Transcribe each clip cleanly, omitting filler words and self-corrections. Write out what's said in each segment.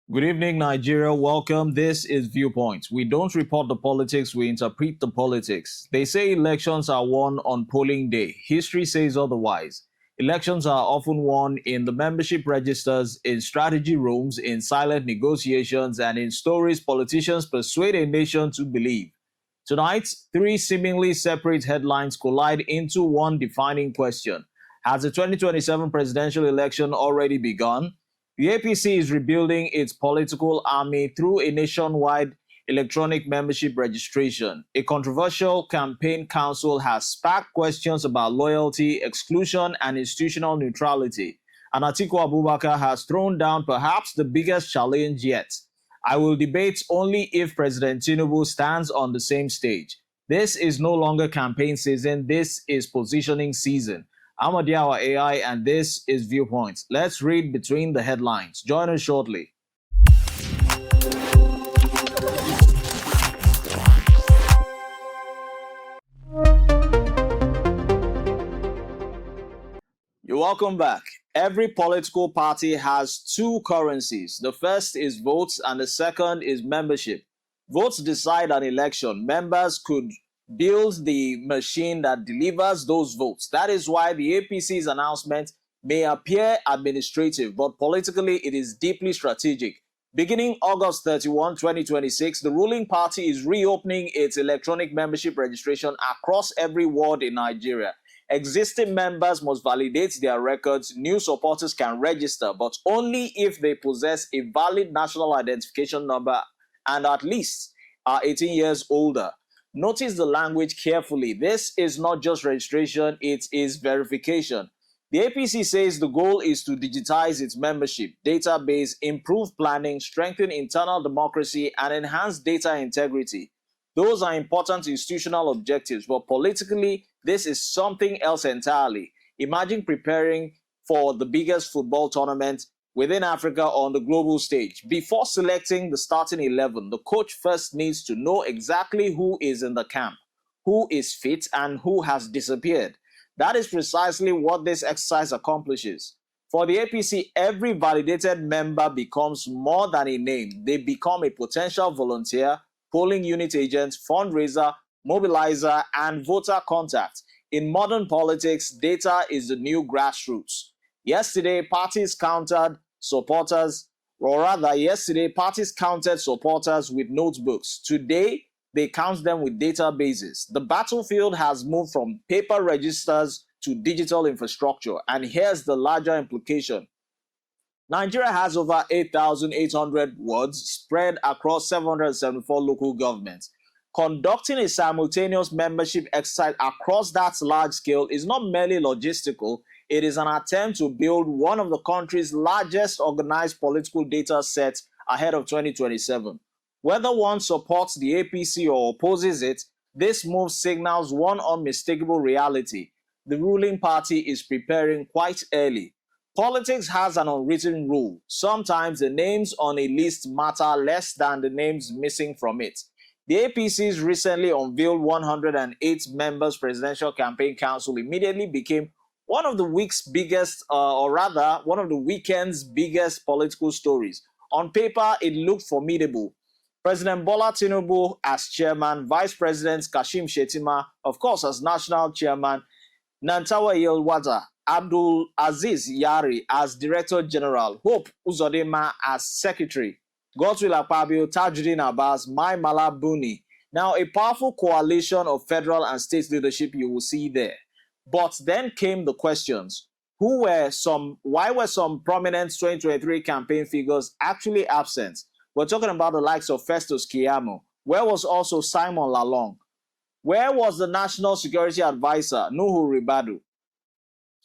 Good evening, Nigeria. Welcome. This is Viewpoint. We don't report the politics, we interpret the politics. They say elections are won on polling day. History says otherwise. Elections are often won in the membership registers, in strategy rooms, in silent negotiations, and in stories politicians persuade a nation to believe. Tonight, three seemingly separate headlines collide into one defining question. Has the 2027 presidential election already begun? The APC is rebuilding its political army through a nationwide electronic membership registration. A controversial campaign council has sparked questions about loyalty, exclusion, and institutional neutrality. And Atiku Abubakar has thrown down perhaps the biggest challenge yet. I will debate only if President Tinubu stands on the same stage. This is no longer campaign season, this is positioning season. I'm Adiawa AI, and this is Viewpoint. Let's read between the headlines. Join us shortly. You're welcome back. Every political party has two currencies. The first is votes, and the second is membership. Votes decide an election. Members could build the machine that delivers those votes. That is why the APC's announcement may appear administrative, but politically it is deeply strategic. Beginning August 31, 2026, the ruling party is reopening its electronic membership registration across every ward in Nigeria. Existing members must validate their records. New supporters can register, but only if they possess a valid national identification number and at least are 18 years older. Notice the language carefully. This is not just registration, it is verification. The APC says the goal is to digitize its membership database, improve planning, strengthen internal democracy, and enhance data integrity. Those are important institutional objectives, but politically, this is something else entirely. Imagine preparing for the biggest football tournament within Africa on the global stage. Before selecting the starting 11, the coach first needs to know exactly who is in the camp, who is fit, and who has disappeared. That is precisely what this exercise accomplishes. For the APC, every validated member becomes more than a name. They become a potential volunteer, polling unit agent, fundraiser, mobilizer, and voter contact. In modern politics, data is the new grassroots. Yesterday, parties counted supporters, or rather, yesterday, parties counted supporters with notebooks. Today, they count them with databases. The battlefield has moved from paper registers to digital infrastructure. And here's the larger implication. Nigeria has over 8,800 wards spread across 774 local governments. Conducting a simultaneous membership exercise across that large scale is not merely logistical, it is an attempt to build one of the country's largest organized political data sets ahead of 2027. Whether one supports the APC or opposes it, this move signals one unmistakable reality. The ruling party is preparing quite early. Politics has an unwritten rule. Sometimes the names on a list matter less than the names missing from it. The APC's recently unveiled 108 members presidential campaign council immediately became one of the week's biggest, or rather, one of the weekend's biggest political stories. On paper, it looked formidable. President Bola Tinubu as chairman, Vice President Kashim Shettima, of course, as national chairman, Nantawa Yelwada, Abdul Aziz Yari as Director General, Hope Uzodinma as Secretary, Godswill Akpabio, Tajuddin Abbas, Mai Mala Buni. Now, a powerful coalition of federal and state leadership you will see there. But then came the questions. Why were some prominent 2023 campaign figures actually absent? We're talking about the likes of Festus Keyamo. Where was also Simon Lalong? Where was the National Security Advisor, Nuhu Ribadu?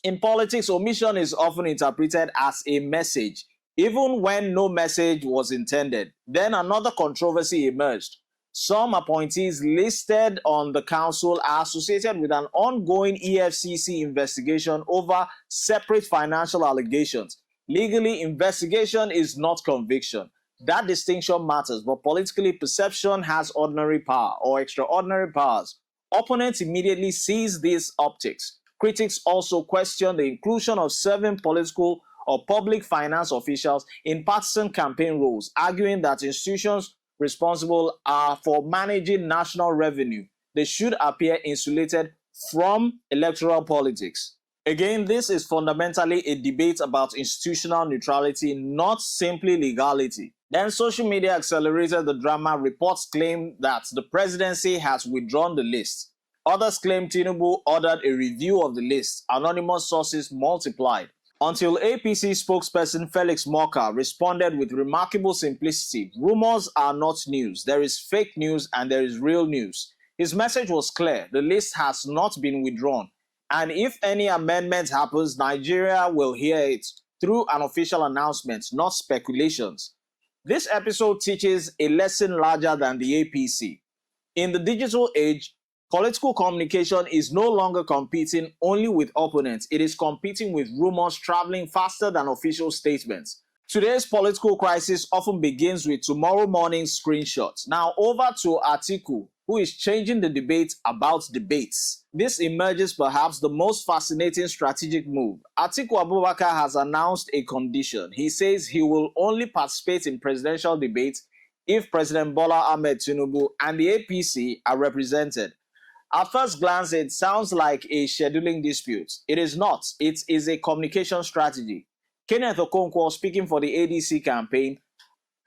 In politics, omission is often interpreted as a message, even when no message was intended. Then another controversy emerged. Some appointees listed on the council are associated with an ongoing EFCC investigation over separate financial allegations. Legally, investigation is not conviction. That distinction matters, but politically, perception has ordinary power or extraordinary powers. Opponents immediately seize these optics. Critics also question the inclusion of 7 political or public finance officials in partisan campaign roles, arguing that institutions responsible are for managing national revenue. They should appear insulated from electoral politics. Again, this is fundamentally a debate about institutional neutrality, not simply legality. Then social media accelerated the drama. Reports claim that the presidency has withdrawn the list. Others claim Tinubu ordered a review of the list. Anonymous sources multiplied. Until APC spokesperson Felix Morka responded with remarkable simplicity. Rumors are not news. There is fake news and there is real news. His message was clear. The list has not been withdrawn. And if any amendment happens, Nigeria will hear it through an official announcement, not speculations. This episode teaches a lesson larger than the APC. In the digital age, political communication is no longer competing only with opponents. It is competing with rumors traveling faster than official statements. Today's political crisis often begins with tomorrow morning's screenshots. Now over to Atiku, who is changing the debate about debates. This emerges perhaps the most fascinating strategic move. Atiku Abubakar has announced a condition. He says he will only participate in presidential debates if President Bola Ahmed Tinubu and the APC are represented. At first glance, it sounds like a scheduling dispute. It is not. It is a communication strategy. Kenneth Okonkwo, speaking for the ADC campaign,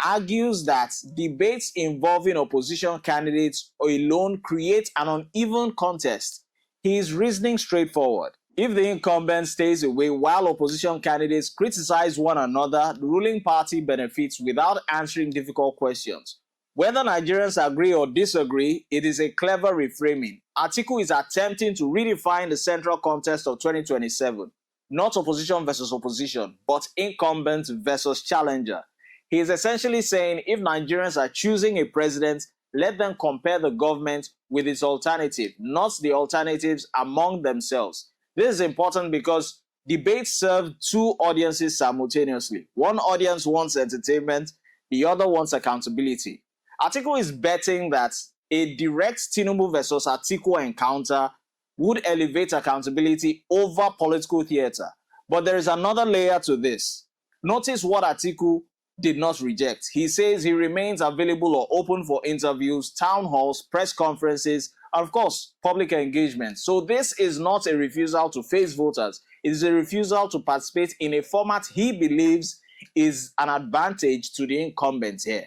argues that debates involving opposition candidates alone create an uneven contest. He is reasoning straightforward. If the incumbent stays away while opposition candidates criticize one another, the ruling party benefits without answering difficult questions. Whether Nigerians agree or disagree, it is a clever reframing. Atiku is attempting to redefine the central contest of 2027. Not opposition versus opposition, but incumbent versus challenger. He is essentially saying if Nigerians are choosing a president, let them compare the government with its alternative, not the alternatives among themselves. This is important because debates serve two audiences simultaneously. One audience wants entertainment, the other wants accountability. Atiku is betting that a direct Tinubu versus Atiku encounter would elevate accountability over political theater. But there is another layer to this. Notice what Atiku did not reject. He says he remains available or open for interviews, town halls, press conferences, and of course, public engagement. So this is not a refusal to face voters. It is a refusal to participate in a format he believes is an advantage to the incumbents here.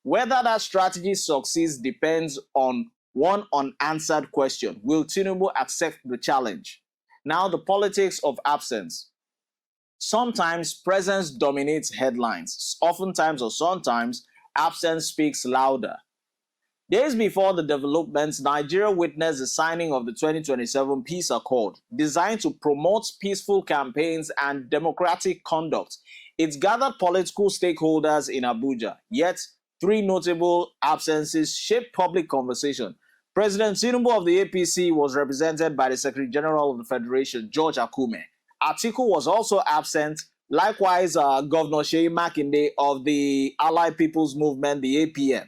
Whether that strategy succeeds depends on one unanswered question. Will Tinubu accept the challenge? Now, the politics of absence. Sometimes presence dominates headlines. Oftentimes or sometimes, absence speaks louder. Days before the developments, Nigeria witnessed the signing of the 2027 Peace Accord, designed to promote peaceful campaigns and democratic conduct. It gathered political stakeholders in Abuja, yet three notable absences shaped public conversation. President Tinubu of the APC was represented by the Secretary General of the Federation, George Akume. Atiku was also absent. Likewise, Governor Seyi Makinde of the Allied People's Movement, the APM.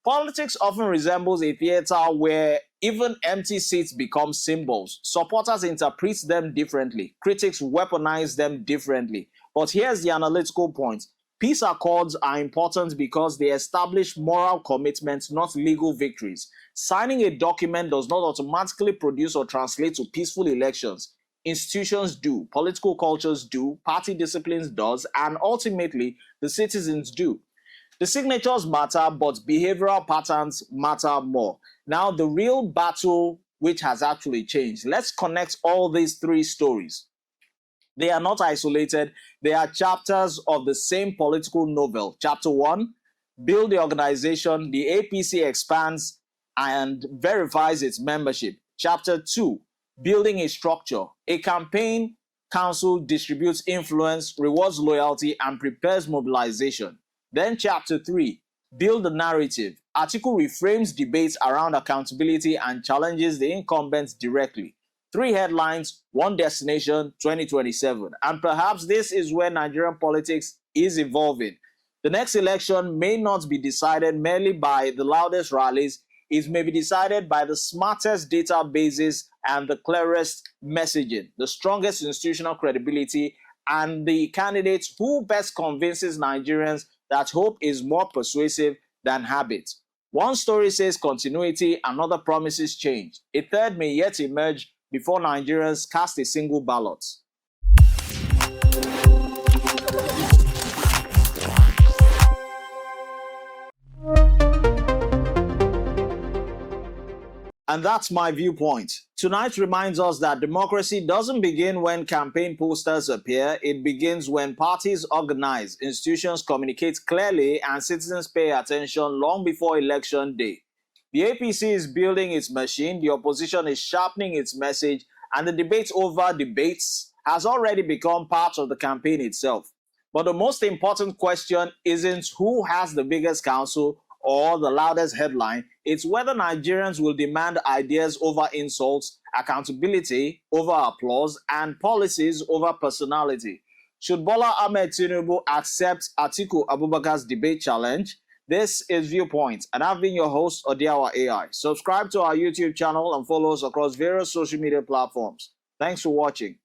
Politics often resembles a theater where even empty seats become symbols. Supporters interpret them differently. Critics weaponize them differently. But here's the analytical point. Peace accords are important because they establish moral commitments, not legal victories. Signing a document does not automatically produce or translate to peaceful elections. Institutions do, political cultures do, party disciplines does, and ultimately the citizens do. The signatures matter, but behavioral patterns matter more. Now, the real battle which has actually changed. Let's connect all these three stories. They are not isolated. They are chapters of the same political novel. Chapter 1, build the organization. The APC expands and verifies its membership. Chapter 2, building a structure. A campaign council distributes influence, rewards loyalty, and prepares mobilization. Then chapter 3, build the narrative. Atiku reframes debates around accountability and challenges the incumbents directly. 3 headlines, 1 destination, 2027. And perhaps this is where Nigerian politics is evolving. The next election may not be decided merely by the loudest rallies. It may be decided by the smartest databases and the clearest messaging, the strongest institutional credibility, and the candidate who best convinces Nigerians that hope is more persuasive than habit. One story says continuity, another promises change. A third may yet emerge before Nigerians cast a single ballot. And that's my viewpoint. Tonight reminds us that democracy doesn't begin when campaign posters appear. It begins when parties organize, institutions communicate clearly, and citizens pay attention long before election day. The APC is building its machine, the opposition is sharpening its message, and the debate over debates has already become part of the campaign itself. But the most important question isn't who has the biggest council or the loudest headline. It's whether Nigerians will demand ideas over insults, accountability over applause, and policies over personality. Should Bola Ahmed Tinubu accept Atiku Abubakar's debate challenge? This is Viewpoint, and I've been your host, Odiawa AI. Subscribe to our YouTube channel and follow us across various social media platforms. Thanks for watching.